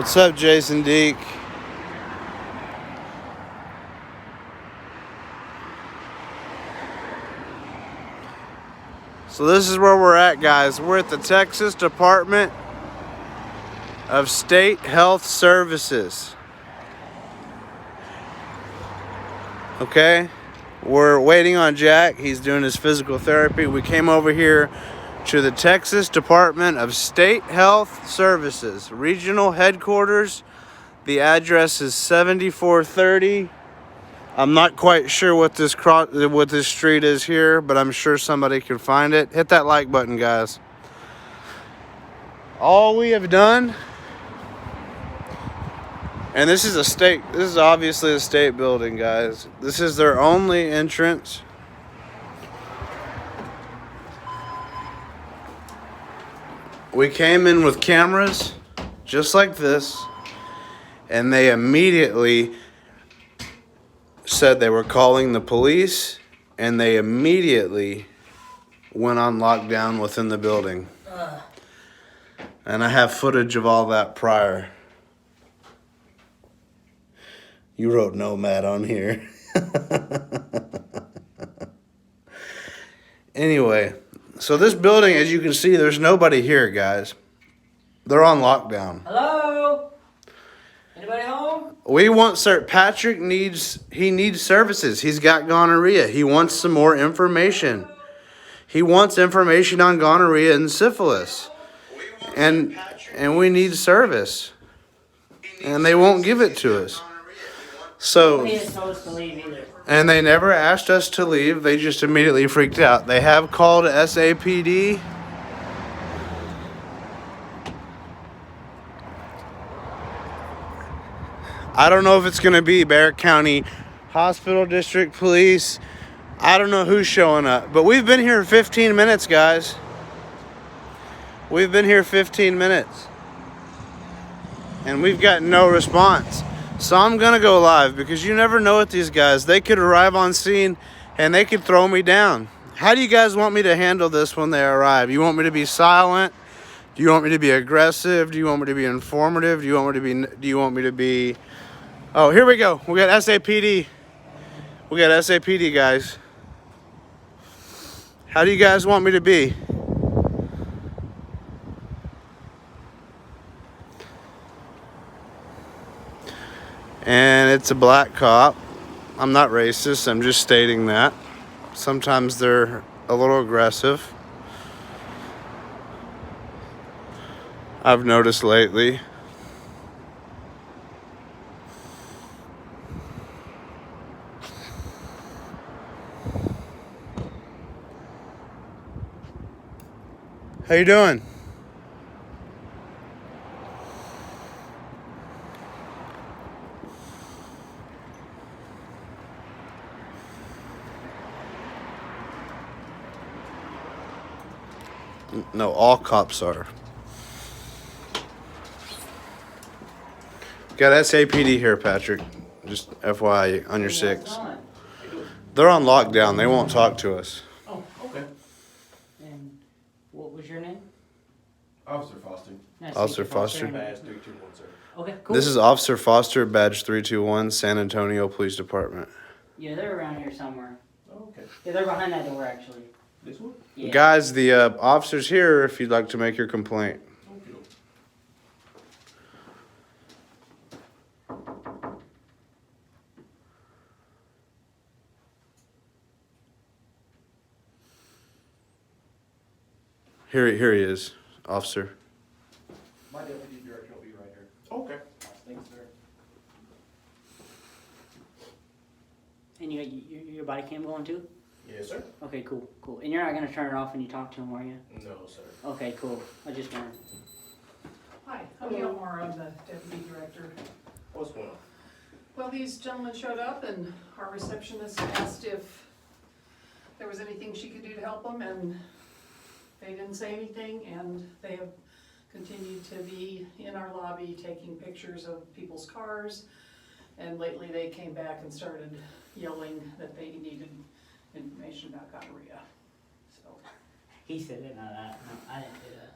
What's up, Jason Deek? So this is where we're at, guys. We're at the Texas Department of State Health Services. Okay? We're waiting on Jack. He's doing his physical therapy. We came over here to the Texas Department of State Health Services, regional headquarters. The address is 7430. I'm not quite sure what this street is here, but I'm sure somebody can find it. Hit that like button, guys. All we have done, and this is obviously a state building, guys. This is their only entrance. We came in with cameras, just like this, and they immediately said they were calling the police, and they immediately went on lockdown within the building. And I have footage of all that prior. You wrote nomad on here. Anyway, so this building, as you can see, there's nobody here, guys. They're on lockdown. Hello? Anybody home? We want Patrick needs services. He's got gonorrhea. He wants some more information. He wants information on gonorrhea and syphilis. And we need service. And they won't give it to us. So, and they never asked us to leave. They just immediately freaked out. They have called SAPD. I don't know if it's going to be Barrett County Hospital District Police. I don't know who's showing up. But we've been here 15 minutes, guys. We've been here 15 minutes. And we've got no response. So I'm going to go live because you never know with these guys. They could arrive on scene and they could throw me down. How do you guys want me to handle this when they arrive? You want me to be silent? Do you want me to be aggressive? Do you want me to be informative? Do you want me to be Oh, here we go. We got SAPD. We got SAPD, guys. How do you guys want me to be? And it's a black cop. I'm not racist. I'm just stating that. Sometimes they're a little aggressive. I've noticed lately. How you doing? No, all cops are. Got SAPD here, Patrick. Just FYI, on your 6. They're on lockdown. They won't talk to us. Oh, okay. And what was your name? Officer Foster. Nice Officer Foster. Badge 321, sir. Okay, cool. This is Officer Foster, badge 321, San Antonio Police Department. Yeah, they're around here somewhere. Oh, okay. Yeah, they're behind that door, actually. This one? Yeah. Guys, the officer's here if you'd like to make your complaint. Okay. Here he is, officer. My deputy director will be right here. Okay. Thanks, sir. And you got your body cam going too? Yes, sir. Okay, cool. And you're not going to turn it off when you talk to him, are you? No, sir. Okay, cool. I just wanted. Hi, I'm Gilmore, I'm the deputy director. What's going on? Well, these gentlemen showed up and our receptionist asked if there was anything she could do to help them, and they didn't say anything, and they have continued to be in our lobby taking pictures of people's cars, and lately they came back and started yelling that they needed information about gonorrhea. So He said it, not I. No, I didn't do that.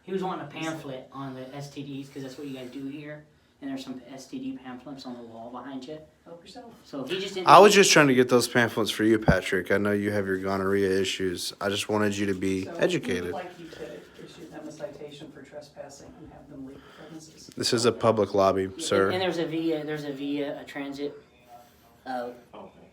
He was wanting a pamphlet on the STDs, because that's what you guys do here. And there's some STD pamphlets on the wall behind you. Help yourself. So he just didn't. I was just trying to get those pamphlets for you, Patrick. I know you have your gonorrhea issues. I just wanted you to be So we educated. would like you to issue them a citation for trespassing and have them leave the premises. This is a public lobby, And sir. there's a via transit. Okay.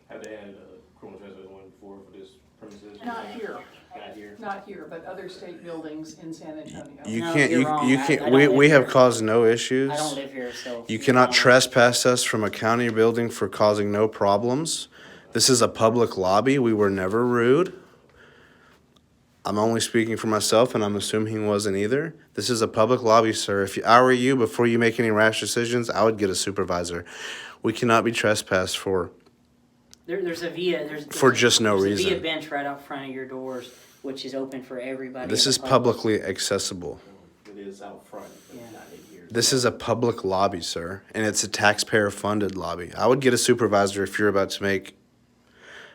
Have they had a criminal trespass one before for this premises? Not here, Not here. not here, but other state buildings in San Antonio. You No, can't. you're You wrong. you I can't. don't We live have here. caused no issues. I don't live here, so. You cannot trespass us from a county building for causing no problems. This is a public lobby. We were never rude. I'm only speaking for myself, and I'm assuming he wasn't either. This is a public lobby, sir. If I were you, before you make any rash decisions, I would get a supervisor. We cannot be trespassed for. There's a via. For just no there's reason. a via bench right out front of your doors, which is open for everybody. This in is the public. publicly accessible. It is out front, but Yeah. not in here. This is a public lobby, sir, and it's a taxpayer-funded lobby. I would get a supervisor if you're about to make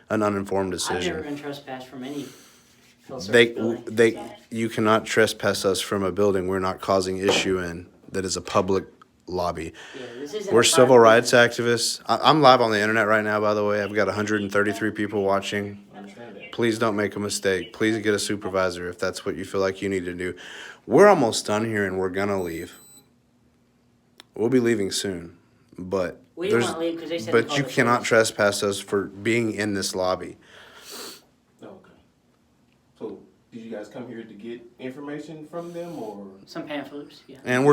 an uninformed I've never decision. been trespassed from any field service They, building. you cannot trespass us from a building we're not causing issue in that is a public lobby. Yeah, this isn't We're a civil private rights business. activists. I'm live on the internet right now, by the way. I've got 133 people watching. I understand that. Please don't make a mistake. Please get a supervisor if that's what you feel like you need to do. We're almost done here and we're gonna leave. We'll be leaving soon, but We didn't there's, want to leave because they said. but you public cannot service. trespass us for being in this lobby. Okay. So, did you guys come here to get information from them, or? Some pamphlets, yeah. And we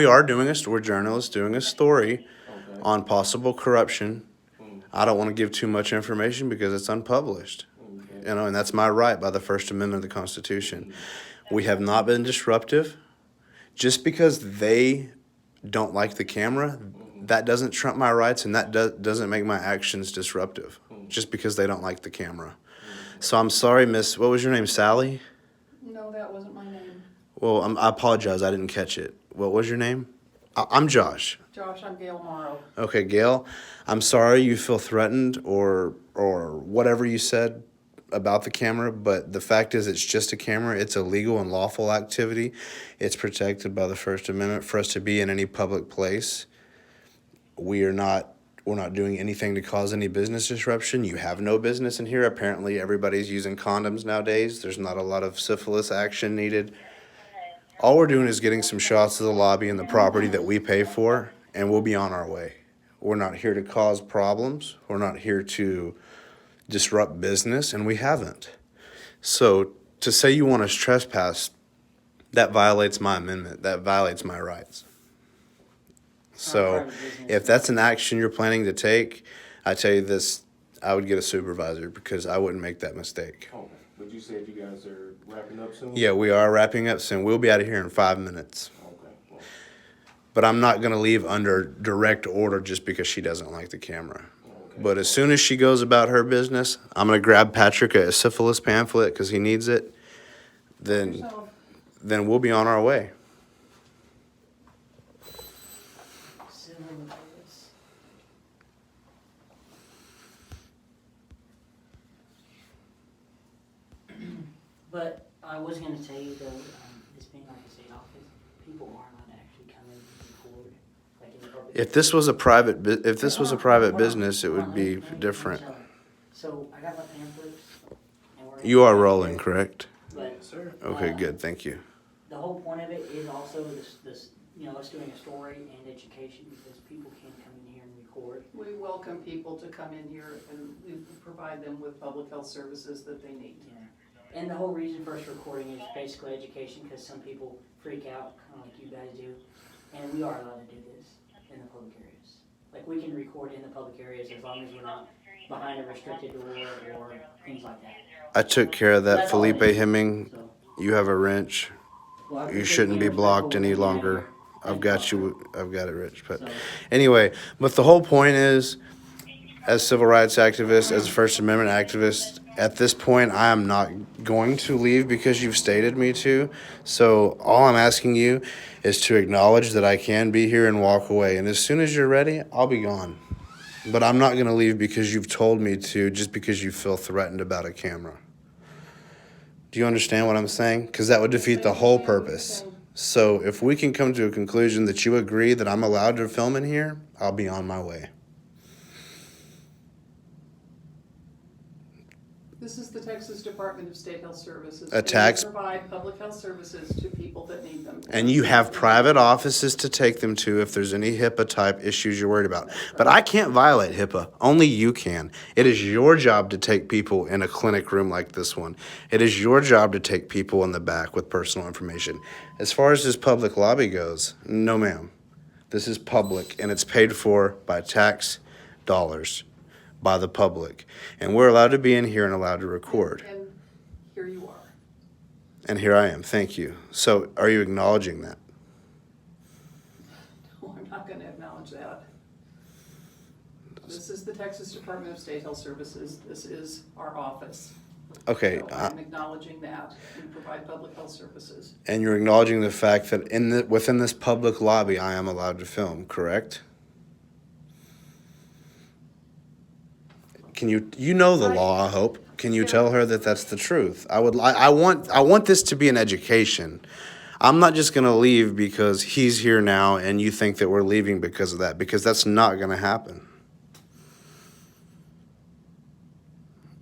are doing we're journalists doing a story Okay. on possible corruption. Mm, I don't want to give too much information because it's unpublished. okay. You know, and that's my right by the First Amendment of the Constitution. We have not been disruptive. Just because they don't like the camera, that doesn't trump my rights, and that doesn't make my actions disruptive. Just because they don't like the camera. So I'm sorry, Miss. What was your name, Sally? No, that wasn't my name. Well, I apologize. I didn't catch it. What was your name? I'm Josh. Josh, I'm Gail Morrow. Okay, Gail. I'm sorry you feel threatened or whatever you said about the camera, but the fact is it's just a camera. It's a legal and lawful activity. It's protected by the First Amendment for us to be in any public place. We're not doing anything to cause any business disruption. You have no business in here. Apparently everybody's using condoms nowadays. There's not a lot of syphilis action needed. All we're doing is getting some shots of the lobby and the property that we pay for, and we'll be on our way. We're not here to cause problems. We're not here to disrupt business, and we haven't. So to say you want us trespass, that violates my amendment. That violates my rights. So private business. if that's an action you're planning to take, I tell you this, I would get a supervisor because I wouldn't make that mistake. Okay. But you said you guys are wrapping up soon? Yeah, we are wrapping up soon. We'll be out of here in 5 minutes. Okay. Well, But I'm not going to leave under direct order just because she doesn't like the camera. okay. But as soon as she goes about her business, I'm going to grab Patrick a syphilis pamphlet because he needs it. Then Yourself. we'll be on our way. But I was going to tell you though, this being like a state office, people are allowed to actually come in and record, like in the public. If this was a private Hold on, business, it hold would on, be let me different. tell you. So I got my pamphlets. And we're You are rolling, correct? But Yes, sir. Okay, good. Thank you. the whole point of it is also this, us doing a story and education because people can come in here and record. We welcome people to come in here and we provide them with public health services that they need. Yeah. And the whole reason for us recording is basically education because some people freak out, kind of like you guys do. And we are allowed to do this in the public areas. Like we can record in the public areas as long as we're not behind a restricted door or things like that. I took care of that, That's all Felipe it is. Hemming. So, You have a wrench. well, I You appreciate shouldn't be being blocked respectful any with me longer. here. I've got you. I've got it, Rich. But So, anyway, but the whole point is, as civil rights activists, as First Amendment activists, at this point, I am not going to leave because you've stated me to. So all I'm asking you is to acknowledge that I can be here and walk away. And as soon as you're ready, I'll be gone. But I'm not going to leave because you've told me to, just because you feel threatened about a camera. Do you understand what I'm saying? Because that would defeat the whole purpose. So if we can come to a conclusion that you agree that I'm allowed to film in here, I'll be on my way. This is the Texas Department of State Health Services. A tax- We provide public health services to people that need them. And you have private offices to take them to if there's any HIPAA type issues you're worried about. But I can't violate HIPAA. Only you can. It is your job to take people in a clinic room like this one. It is your job to take people in the back with personal information. As far as this public lobby goes, no ma'am. This is public and it's paid for by tax dollars, by the public. And we're allowed to be in here and allowed to record. And here you are. And here I am. Thank you. So are you acknowledging that? No, I'm not gonna acknowledge that. This is the Texas Department of State Health Services. This is our office. Okay. So I'm acknowledging that. We provide public health services. And you're acknowledging the fact that within this public lobby, I am allowed to film, correct? Can you know the law, I hope. Can you tell her that that's the truth? I want this to be an education. I'm not just going to leave because he's here now and you think that we're leaving because of that, because that's not going to happen.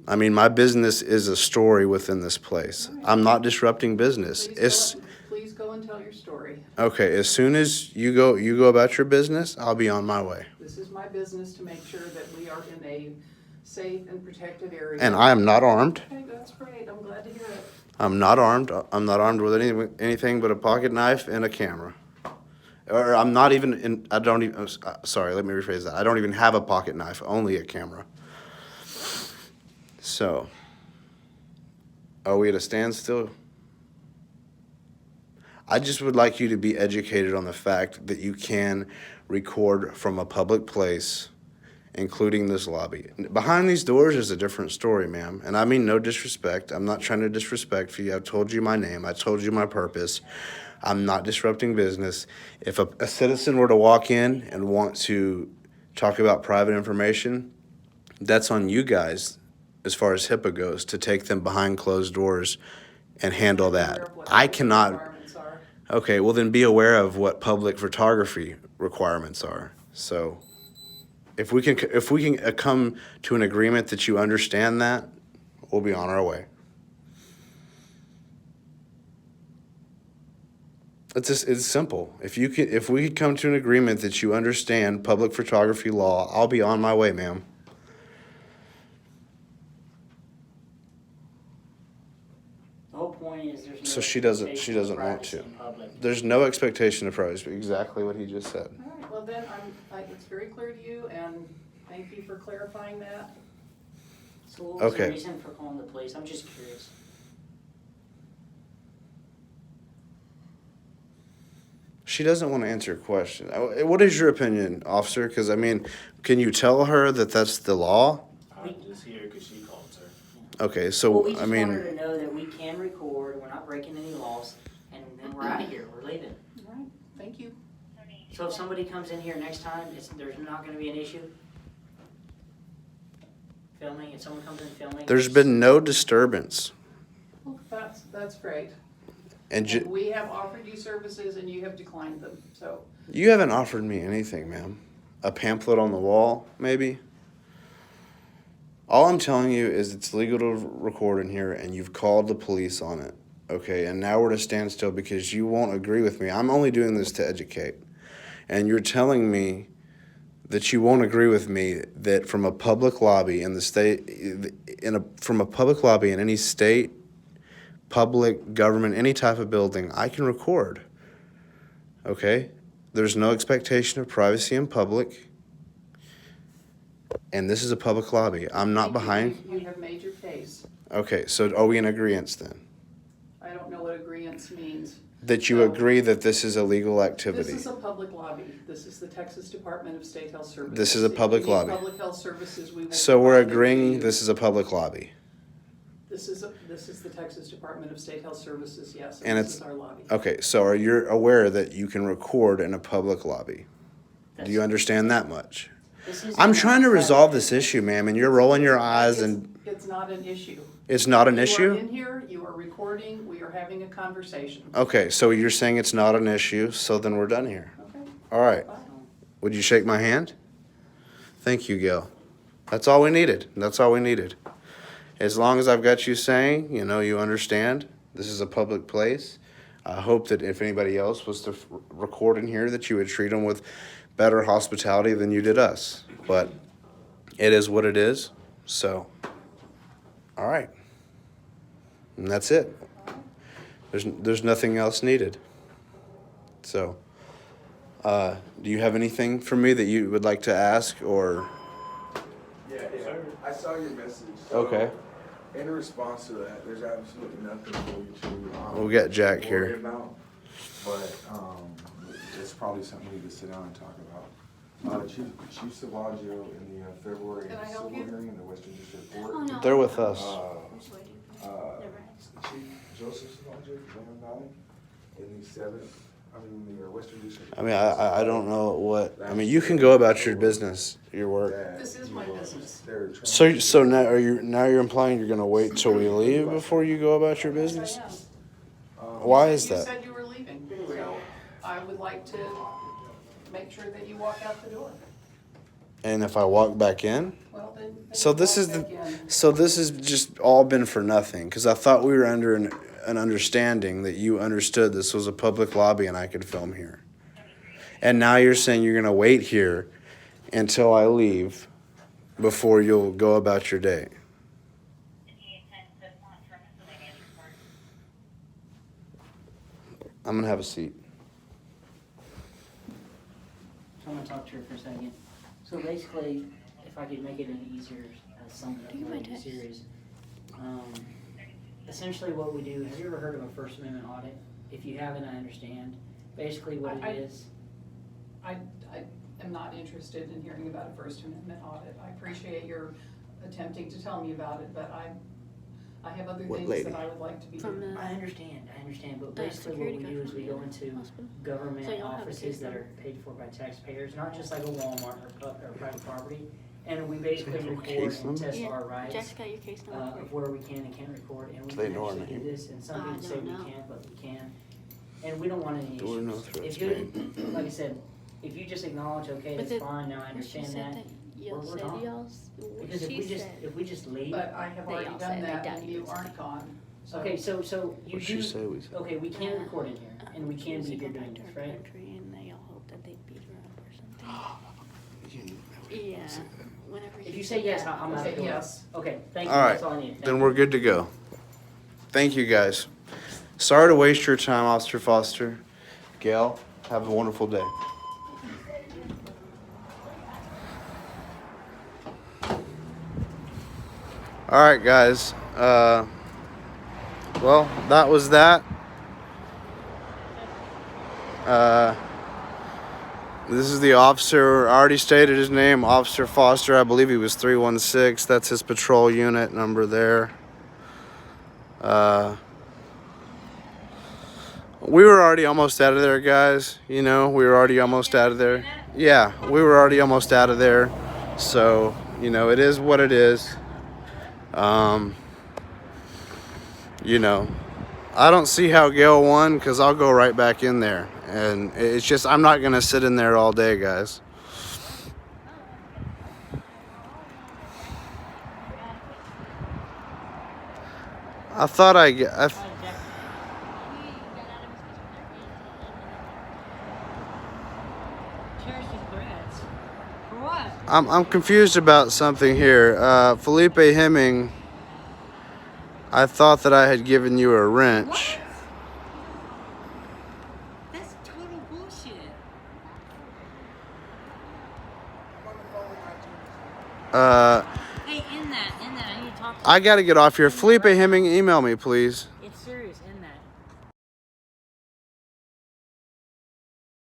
I mean, my business is a story within this place. I'm not disrupting business. Please go and tell your story. Okay, as soon as you go about your business, I'll be on my way. This is my business to make sure that we are in a safe and protected area. And I am not armed. Okay, that's great. I'm glad to hear it. I'm not armed. I'm not armed with anything but a pocket knife and a camera. Or I'm not even sorry, let me rephrase that. I don't even have a pocket knife, only a camera. So, are we at a standstill? I just would like you to be educated on the fact that you can record from a public place, including this lobby. Behind these doors is a different story, ma'am. And I mean no disrespect. I'm not trying to disrespect you. I've told you my name. I told you my purpose. I'm not disrupting business. If a citizen were to walk in and want to talk about private information, that's on you guys as far as HIPAA goes, to take them behind closed doors and handle that. I cannot. Okay, well then be aware of what public photography requirements are. So if we can come to an agreement that you understand that, we'll be on our way. It's simple. If we could come to an agreement that you understand public photography law, I'll be on my way, ma'am. The whole point is there's no So she doesn't expectation of want privacy to. in public. There's no expectation of privacy. Exactly what he just said. All right, well then, it's very clear to you, and thank you for clarifying that. So what was the Okay. reason for calling the police? I'm just curious. She doesn't want to answer a question. What is your opinion, officer? Because, I mean, can you tell her that that's the law? I'm just here because she called, sir. Okay, Well, so, we I just want her mean, to know that we can record, we're not breaking any laws, and then we're out of here, we're leaving. All right, thank you. So if somebody comes in here next time, there's not gonna be an issue? Filming, if someone comes in filming? there's been no disturbance. Well, that's great. And And we have offered you services and you have declined them, so. you haven't offered me anything, ma'am. A pamphlet on the wall, maybe? All I'm telling you is it's legal to record in here, and you've called the police on it, okay? And now we're at a standstill because you won't agree with me. I'm only doing this to educate. And you're telling me that you won't agree with me that from a public lobby in the state, from a public lobby in any state, public, government, any type of building, I can record, okay? There's no expectation of privacy in public. And this is a public lobby. I'm not Thank you. behind. You have made your case. Okay, so are we in agreement then? I don't know what agreeance means. That you No. agree that this is a legal activity? This is a public lobby. This is the Texas Department of State Health Services. This is a public If you need lobby. public health services, we will. So we're provide them to agreeing you. this is a public lobby? This is the Texas Department of State Health Services, yes, And and it's- this is our lobby. Okay, so are you aware that you can record in a public lobby? Do you understand that much? This is I'm not trying to a resolve private this issue, ma'am, and you're rolling your eyes, It's- and It's not an issue. it's not an You are issue? in here, you are recording, we are having a conversation. Okay, so you're saying it's not an issue, so then we're done here. Okay, All right. fine. Would you shake my hand? Thank you, Gail. That's all we needed. That's all we needed. As long as I've got you saying, you know, you understand, this is a public place. I hope that if anybody else was to record in here, that you would treat them with better hospitality than you did us. But it is what it is. So, all right. And that's it. There's nothing else needed. So, do you have anything for me that you would like to ask or? Yeah, I saw your message. So Okay. In response to that, there's absolutely nothing for you to. We'll get Jack worry here. About, but it's probably something we need to sit down and talk about. Chief Savaggio in the February Can I help civil you? hearing in the Western District Court. Oh, no. They're with us. Chief Joseph Savaggio from Valley in the Western District. I mean, I don't know what. I mean, you can go about your business, your work. This is my business. So now you're implying you're gonna wait till we leave before you go about your business? Yes, Why is You that? said you were leaving, so I would like to make sure that you walk out the door. And if I walk back in? Well, then. So this walk is the. back in. So this has just all been for nothing because I thought we were under an understanding that you understood this was a public lobby and I could film here. And now you're saying you're gonna wait here until I leave before you'll go about your day. I'm gonna have a seat. So I'm gonna talk to her for a second. So basically, if I could make it an easier, something Do you really mind serious. Essentially what we do, have you ever heard of a First Amendment audit? If you haven't, I understand. Basically what it is. I am not interested in hearing about a First Amendment audit. I appreciate your attempting to tell me about it, but I have other What things lady? that I would like to be From doing. the I understand, but the basically what security we guard do is from we the go into hospital. government So you don't have a offices case that number? are paid for by taxpayers, not just like a Walmart or private property. And we basically have a record case and number? test Yeah, our rights. Jack's got your case number. Of where we can and can't record, and we They can know our actually do name. this, and some I people say don't we know. can't, but we can. And we don't want any There were no issues. threats If you, like I said, if you just acknowledge, okay, But that's the- fine, now I When she understand said that. y'all we're said gone. y'all's, Because if we just leave, But I have They already all done said that they and don't you use aren't it. gone. So okay, so you What'd she do, say we said? okay, we can record in here, and we can be here doing this, right? And they all hoped that they'd beat her up or something. Yeah, whenever If she you say said yes, that. I'm out the Okay, door. yes. Okay, thank you, All right, that's all I need. Thank then you. we're good to go. Thank you, guys. Sorry to waste your time, Officer Foster. Gail, have a wonderful day. All right, guys. Well, that was that. This is the officer. I already stated his name, Officer Foster. I believe he was 316. That's his patrol unit number there. We were already almost out of there, guys. You know, we were already almost out of there. Yeah, we were already almost out of there. So, you know, it is what it is. You know, I don't see how Gail won because I'll go right back in there. And it's just, I'm not going to sit in there all day, guys. I thought I'm confused about something here. Felipe Hemming, I thought that I had given you a wrench. That's total bullshit. Uh, Hey, in that, I need to talk to I gotta get off here. Felipe Hemming, email me, please.